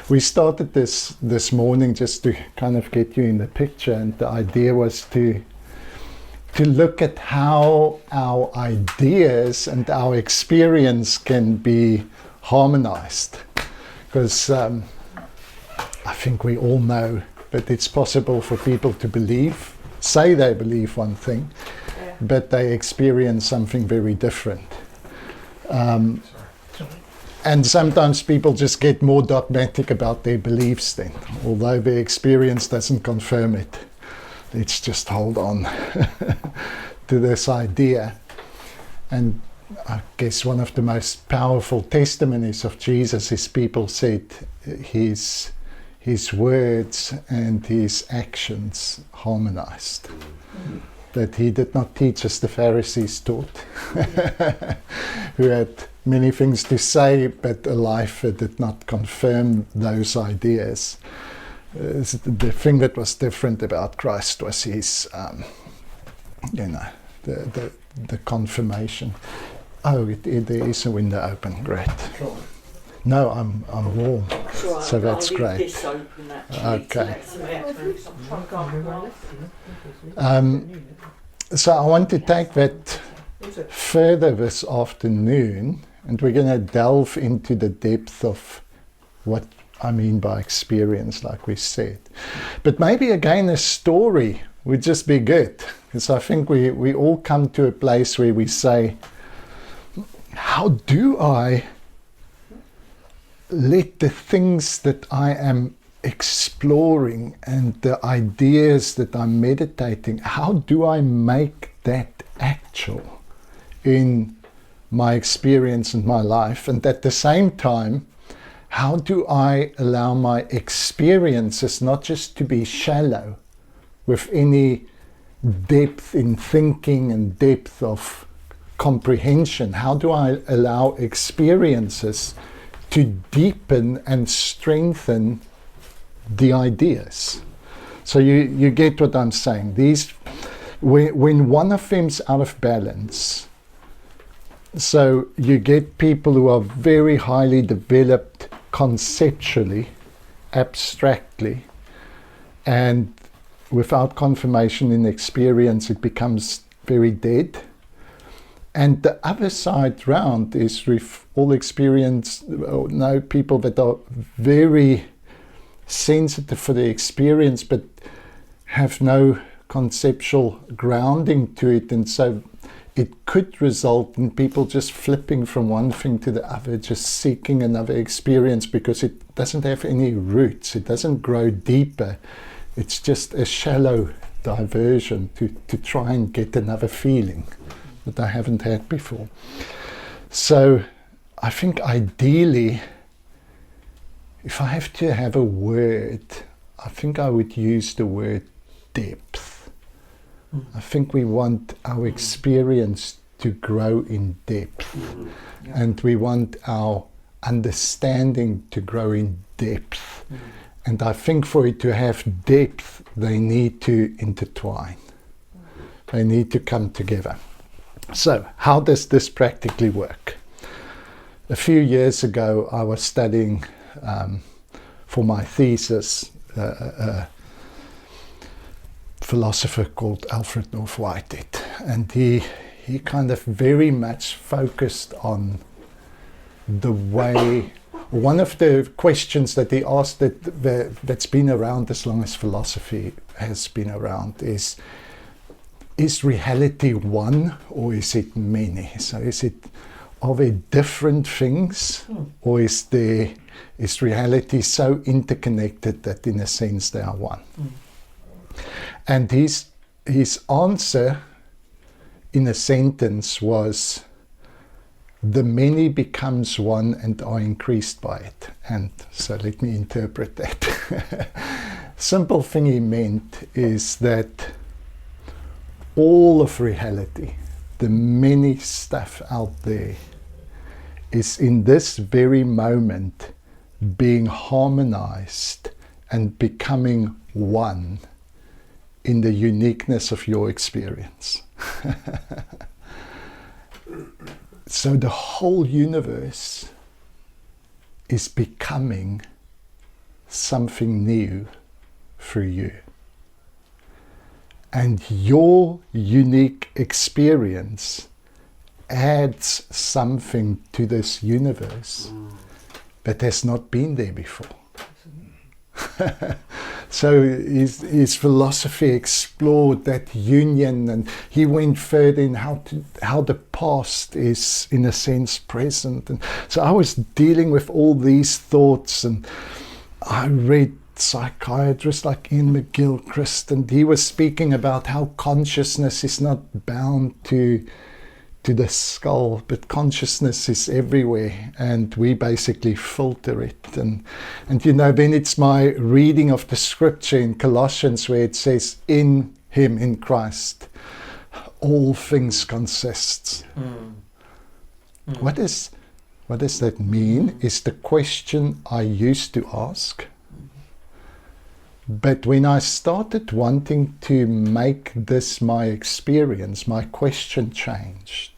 We started this morning just to kind of get you in the picture, and the idea was to look at how our ideas and our experience can be harmonized. Because I think we all know that it's possible for people to say they believe one thing, but they experience something very different. And sometimes people just get more dogmatic about their beliefs then, although their experience doesn't confirm it. Let's just hold on to this idea. And I guess one of the most powerful testimonies of Jesus is people said his words and his actions harmonized. That he did not teach as the Pharisees taught, who had many things to say, but a life that did not confirm those ideas. The thing that was different about Christ was his, the confirmation. Oh, there is a window open. Great. No, I'm warm, Sure, so that's I'll great. leave this open, actually, Okay. to So I want to take that further this afternoon, and we're going to delve into the depth of what I mean by experience, like we said. But maybe again a story would just be good, because I think we all come to a place where we say, how do I let the things that I am exploring and the ideas that I'm meditating, how do I make that actual in my experience and my life? And at the same time, how do I allow my experiences not just to be shallow with any depth in thinking and depth of comprehension? How do I allow experiences to deepen and strengthen the ideas? So you get what I'm saying. When one of them's out of balance, so you get people who are very highly developed conceptually, abstractly, and without confirmation in experience, it becomes very dead. And the other side round is with all experience, people that are very sensitive for the experience but have no conceptual grounding to it, and so it could result in people just flipping from one thing to the other, just seeking another experience because it doesn't have any roots, it doesn't grow deeper, it's just a shallow diversion to try and get another feeling that I haven't had before. So I think ideally, if I have to have a word, I think I would use the word depth. I think we want our experience to grow in depth, and we want our understanding to grow in depth. And I think for it to have depth, they need to intertwine. They need to come together. So, how does this practically work? A few years ago, I was studying for my thesis a philosopher called Alfred North Whitehead, and he kind of very much focused on the way. One of the questions that he asked that's been around as long as philosophy has been around is reality one or is it many? So are there different things, or is reality so interconnected that in a sense they are one? And his answer in a sentence was, the many becomes one and are increased by it. And so let me interpret that. Simple thing he meant is that all of reality, the many stuff out there, is in this very moment being harmonized and becoming one in the uniqueness of your experience. So the whole universe is becoming something new through you. And your unique experience adds something to this universe that has not been there before. So his philosophy explored that union, and he went further in how the past is in a sense present. And so I was dealing with all these thoughts, and I read psychiatrists like Ian McGilchrist, and he was speaking about how consciousness is not bound to the skull, but consciousness is everywhere, and we basically filter it. And you know, then it's my reading of the scripture in Colossians where it says, in him, in Christ, all things consist. What does that mean is the question I used to ask. But when I started wanting to make this my experience, my question changed.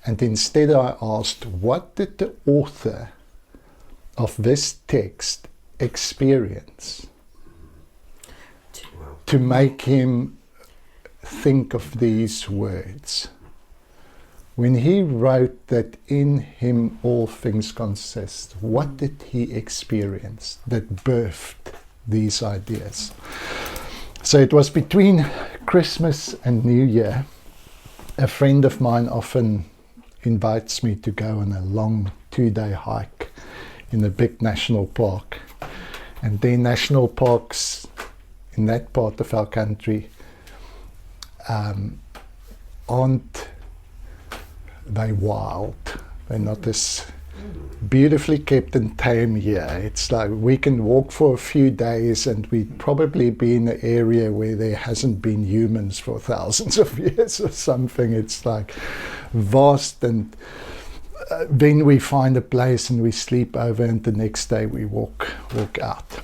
And instead I asked, what did the author of this text experience to make him think of these words? When he wrote that in him all things consist, what did he experience that birthed these ideas? So it was between Christmas and New Year. A friend of mine often invites me to go on a long 2-day hike in a big national park. And their national parks in that part of our country aren't they wild. They're not as beautifully kept and tame here. It's like we can walk for a few days and we'd probably be in an area where there hasn't been humans for thousands of years or something. It's like vast, and then we find a place and we sleep over, and the next day we walk out.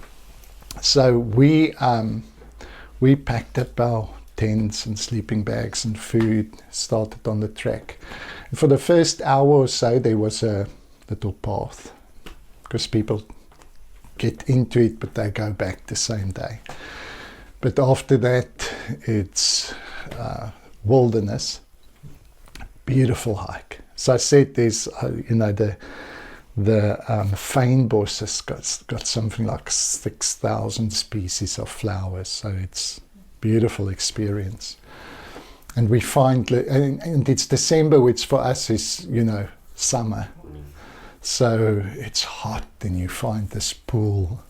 So we packed up our tents and sleeping bags and food, started on the trek. And for the first hour or so there was a little path, because people get into it but they go back the same day. But after that it's wilderness. Beautiful hike. So I said there's the fynbos has got something like 6,000 species of flowers, so it's beautiful experience. And we find, and it's December, which for us is summer. So it's hot, and you find this pool,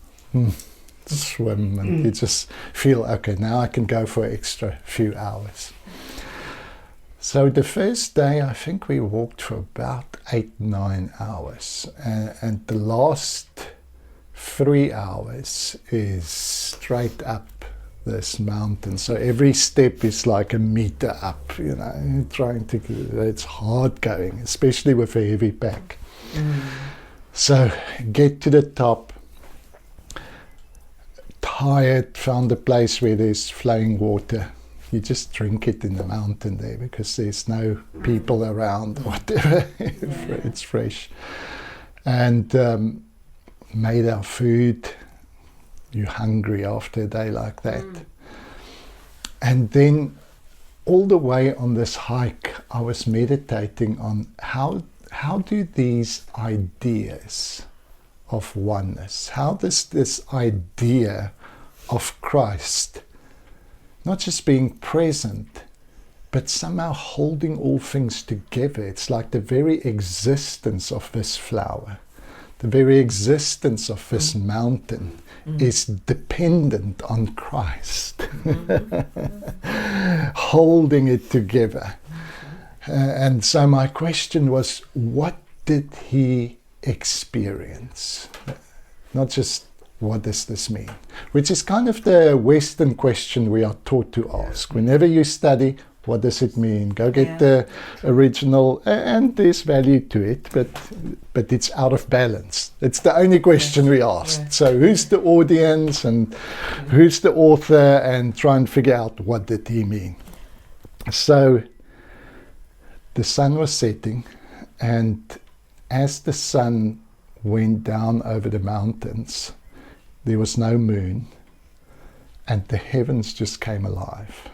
swim, and you just feel, okay, now I can go for an extra few hours. So the first day, I think we walked for about 8-9 hours. And the last 3 hours is straight up this mountain. So every step is like a meter up, it's hard going, especially with a heavy pack. So get to the top, tired, found a place where there's flowing water. You just drink it in the mountain there because there's no people around or whatever. It's fresh. And made our food. You're hungry after a day like that. And then all the way on this hike, I was meditating on how do these ideas of oneness, how does this idea of Christ not just being present, but somehow holding all things together. It's like the very existence of this flower, the very existence of this mountain is dependent on Christ, holding it together. And so my question was, what did he experience? Not just, what does this mean? Which is kind of the Western question we are taught to ask. Whenever you study, what does it mean? Go get the original, and there's value to it, but it's out of balance. It's the only question we ask. So who's the audience and who's the author, and try and figure out what did he mean. So the sun was setting, and as the sun went down over the mountains, there was no moon, and the heavens just came alive.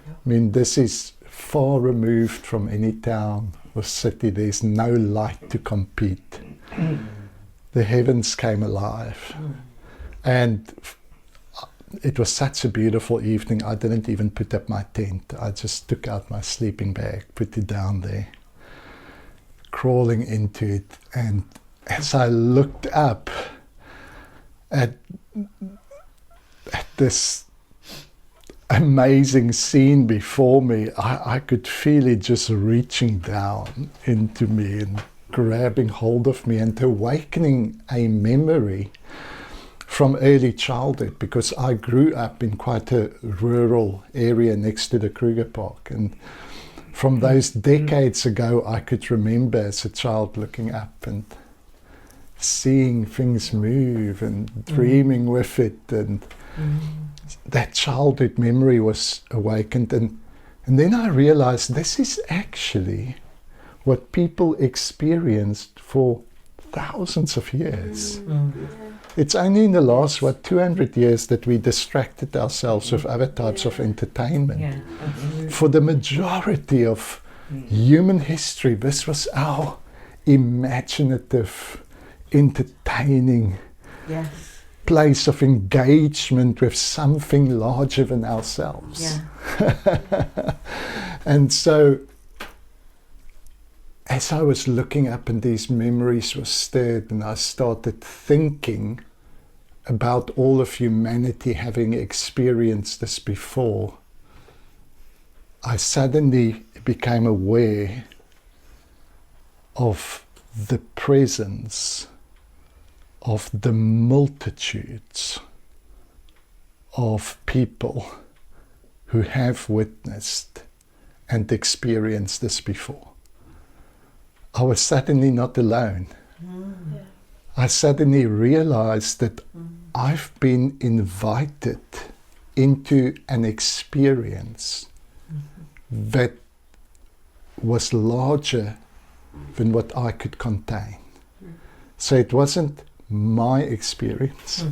I mean, this is far removed from any town or city. There's no light to compete. The heavens came alive. And it was such a beautiful evening. I didn't even put up my tent. I just took out my sleeping bag, put it down there, crawling into it. And as I looked up at this amazing scene before me, I could feel it just reaching down into me and grabbing hold of me and awakening a memory from early childhood, because I grew up in quite a rural area next to the Kruger Park, and from those decades ago I could remember as a child looking up and seeing things move and dreaming with it, and that childhood memory was awakened, and then I realized this is actually what people experienced for thousands of years. It's only in the last 200 years that we distracted ourselves with other types of entertainment. For the majority of human history, this was our imaginative, entertaining place of engagement with something larger than ourselves. And so, as I was looking up and these memories were stirred, and I started thinking about all of humanity having experienced this before, I suddenly became aware of the presence of the multitudes of people who have witnessed and experienced this before. I was suddenly not alone. I suddenly realized that I've been invited into an experience that was larger than what I could contain. So it wasn't my experience.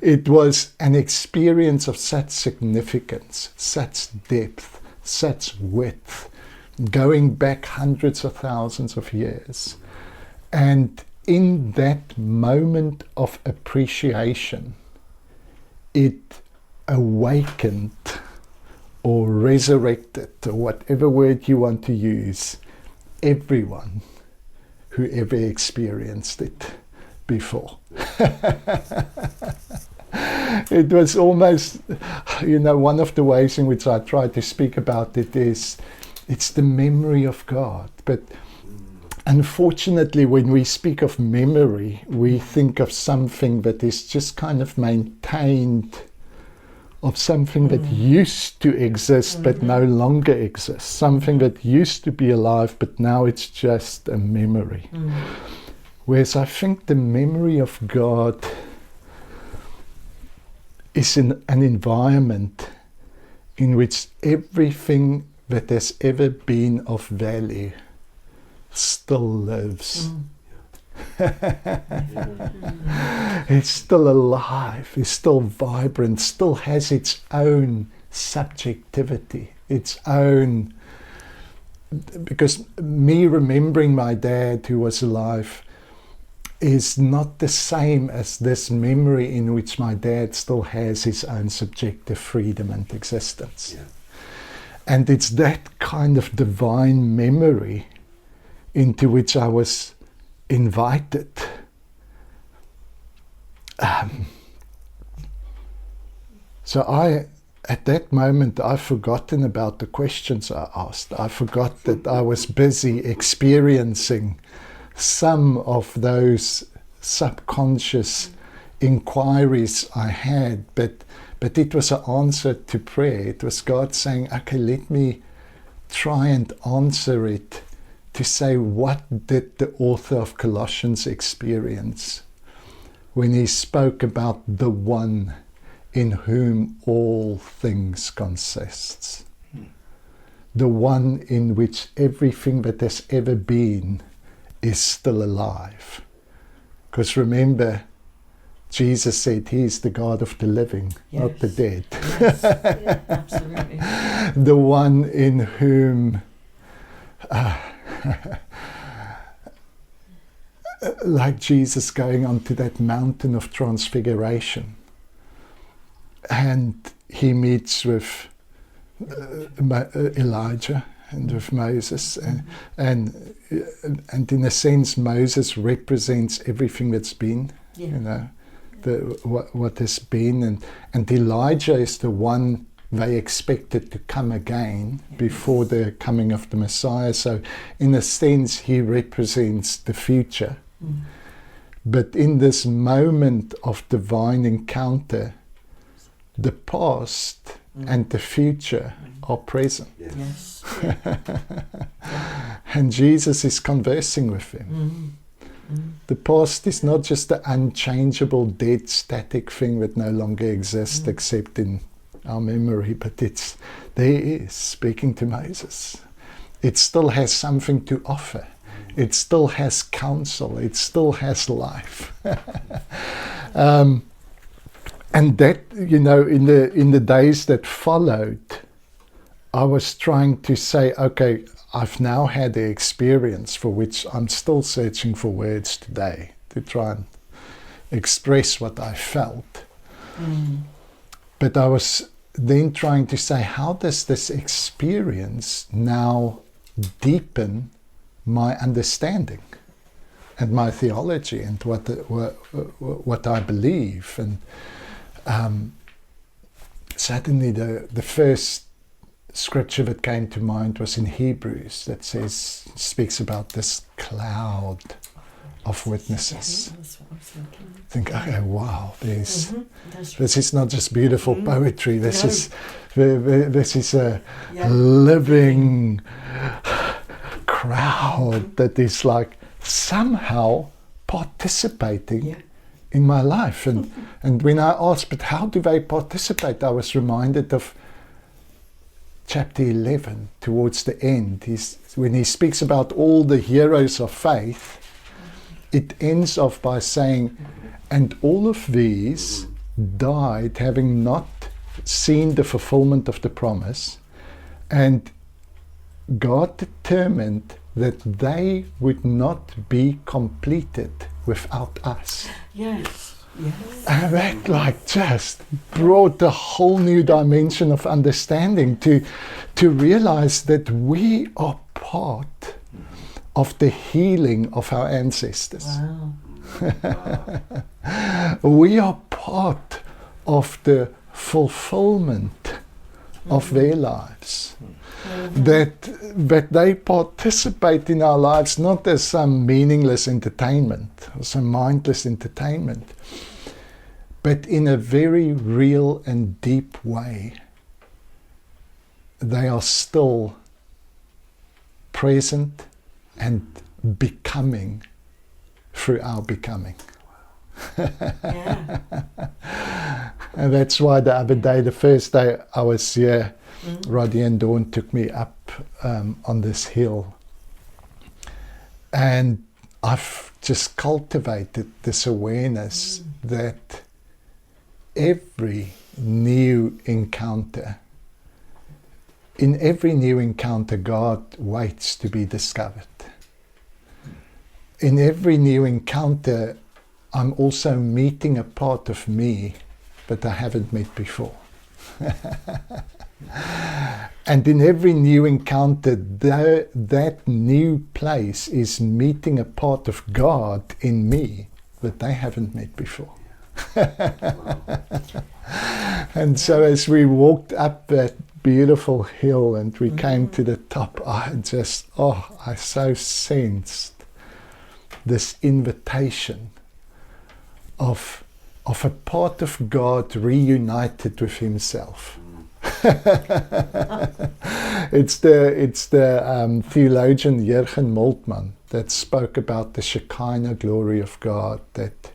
It was an experience of such significance, such depth, such width, going back hundreds of thousands of years. And in that moment of appreciation, it awakened or resurrected, or whatever word you want to use, everyone who ever experienced it before. It was almost, one of the ways in which I try to speak about it is, it's the memory of God. But unfortunately, when we speak of memory, we think of something that is just kind of maintained, of something that used to exist but no longer exists, something that used to be alive but now it's just a memory. Whereas I think the memory of God is in an environment in which everything that has ever been of value still lives. It's still alive, it's still vibrant, still has its own subjectivity, its own, because me remembering my dad who was alive is not the same as this memory in which my dad still has his own subjective freedom and existence. And it's that kind of divine memory into which I was invited. So at that moment, I've forgotten about the questions I asked. I forgot that I was busy experiencing some of those subconscious inquiries I had, but it was an answer to prayer. It was God saying, okay, let me try and answer it, to say, what did the author of Colossians experience when he spoke about the one in whom all things consists? The one in which everything that has ever been is still alive. Because remember, Jesus said he is the God of the living, not the dead. Yes. Yeah, absolutely. The one in whom, like Jesus going onto that mountain of transfiguration, and he meets with Elijah and with Moses, and in a sense Moses represents everything that's been, what has been, and Elijah is the one they expected to come again before the coming of the Messiah. So in a sense he represents the future. But in this moment of divine encounter, the past and the future are present. Yes. And Jesus is conversing with him. The past is not just the unchangeable, dead, static thing that no longer exists except in our memory, but there he is speaking to Moses. It still has something to offer. It still has counsel. It still has life. And that, in the days that followed, I was trying to say, okay, I've now had the experience for which I'm still searching for words today to try and express what I felt. But I was then trying to say, how does this experience now deepen my understanding and my theology and what I believe? And suddenly the first scripture that came to mind was in Hebrews that speaks about this cloud of witnesses. That's what I was thinking. Think, okay, wow, this is not just beautiful poetry. This is a living crowd that is like somehow participating in my life. And when I asked, but how do they participate? I was reminded of chapter 11, towards the end. When he speaks about all the heroes of faith, it ends off by saying, and all of these died having not seen the fulfillment of the promise, and God determined that they would not be completed without us. Yes. And that just brought a whole new dimension of understanding to realize that we are part of the healing of our ancestors. Wow. We are part of the fulfillment of their lives. That they participate in our lives not as some meaningless entertainment or some mindless entertainment, but in a very real and deep way. They are still present and becoming through our becoming. And that's why the other day, the first day I was here, Roddy and Dawn took me up on this hill, and I've just cultivated this awareness that every new encounter, in every new encounter, God waits to be discovered. In every new encounter, I'm also meeting a part of me that I haven't met before. And in every new encounter, that new place is meeting a part of God in me that they haven't met before. And so as we walked up that beautiful hill and we came to the top, I so sensed this invitation of a part of God reunited with himself. It's the theologian Jürgen Moltmann that spoke about the Shekinah glory of God, that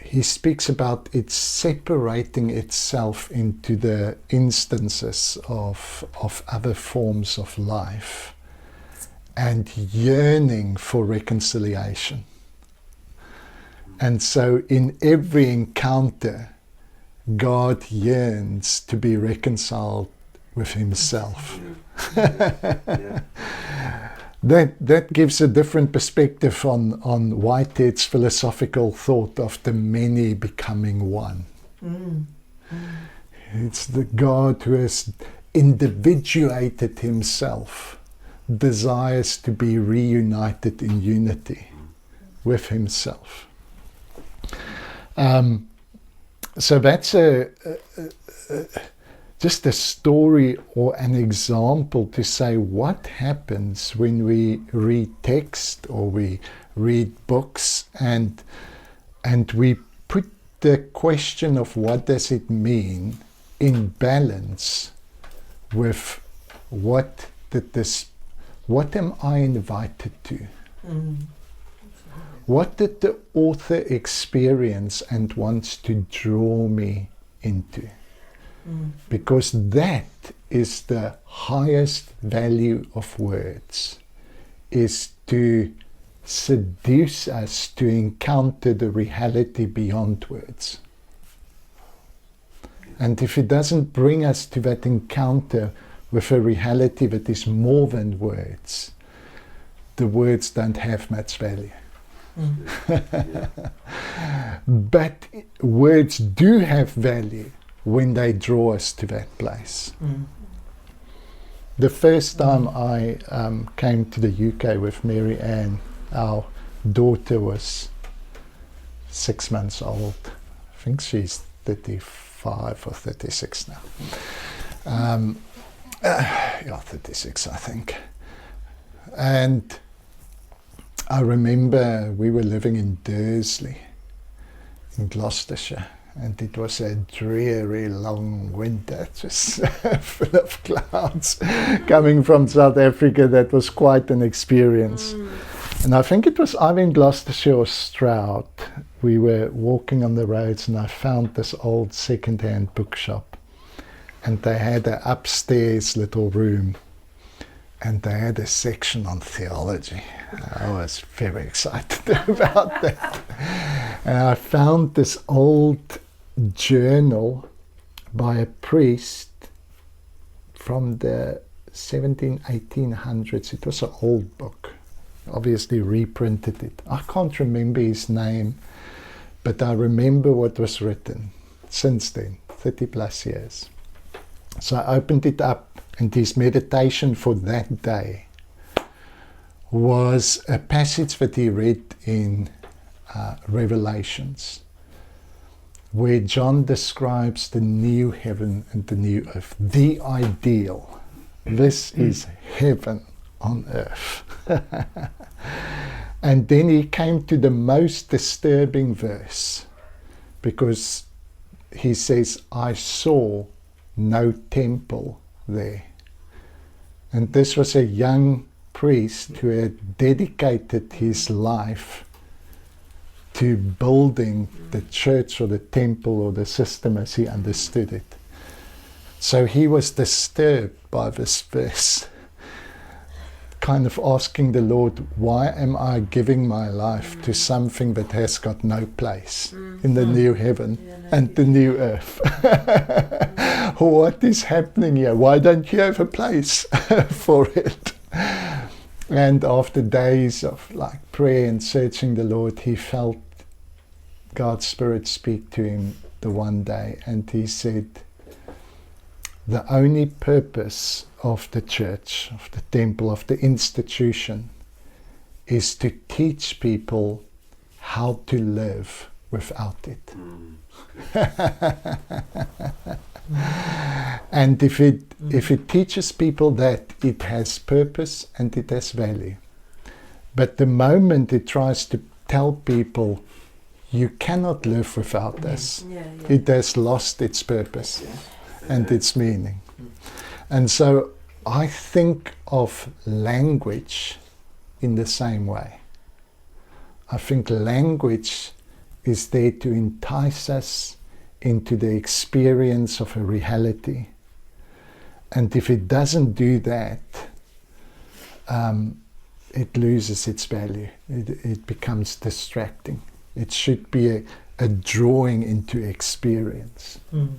he speaks about it separating itself into the instances of other forms of life and yearning for reconciliation. And so in every encounter, God yearns to be reconciled with himself. Yeah. That gives a different perspective on Whitehead's philosophical thought of the many becoming one. It's the God who has individuated himself, desires to be reunited in unity with himself. So that's just a story or an example to say what happens when we read text or we read books and we put the question of what does it mean in balance with what am I invited to? What did the author experience and wants to draw me into? Because that is the highest value of words, is to seduce us to encounter the reality beyond words. And if it doesn't bring us to that encounter with a reality that is more than words, the words don't have much value. But words do have value when they draw us to that place. The first time I came to the UK with Mary Ann, our daughter was 6 months old. I think she's 35 or 36 now. 36 I think. And I remember we were living in Dursley in Gloucestershire, and it was a dreary long winter, just full of clouds coming from South Africa. That was quite an experience. And I think it was either in Gloucestershire or Stroud. We were walking on the roads and I found this old second-hand bookshop, and they had an upstairs little room and they had a section on theology. I was very excited about that. And I found this old journal by a priest from the 1800s. It was an old book, obviously reprinted it. I can't remember his name, but I remember what was written since then, 30 plus years. So I opened it up, and his meditation for that day was a passage that he read in Revelations, where John describes the new heaven and the new earth, the ideal. This is heaven on earth. And then he came to the most disturbing verse, because he says, I saw no temple there. And this was a young priest who had dedicated his life to building the church or the temple or the system as he understood it. So he was disturbed by this verse, kind of asking the Lord, why am I giving my life to something that has got no place in the new heaven and the new earth? What is happening here? Why don't you have a place for it? And after days of prayer and searching the Lord, he felt God's Spirit speak to him the one day, and he said, the only purpose of the church, of the temple, of the institution, is to teach people how to live without it. And if it teaches people that, it has purpose and it has value. But the moment it tries to tell people you cannot live without this, it has lost its purpose and its meaning. And so I think of language in the same way. I think language is there to entice us into the experience of a reality. And if it doesn't do that, it loses its value. It becomes distracting. It should be a drawing into experience. Mm.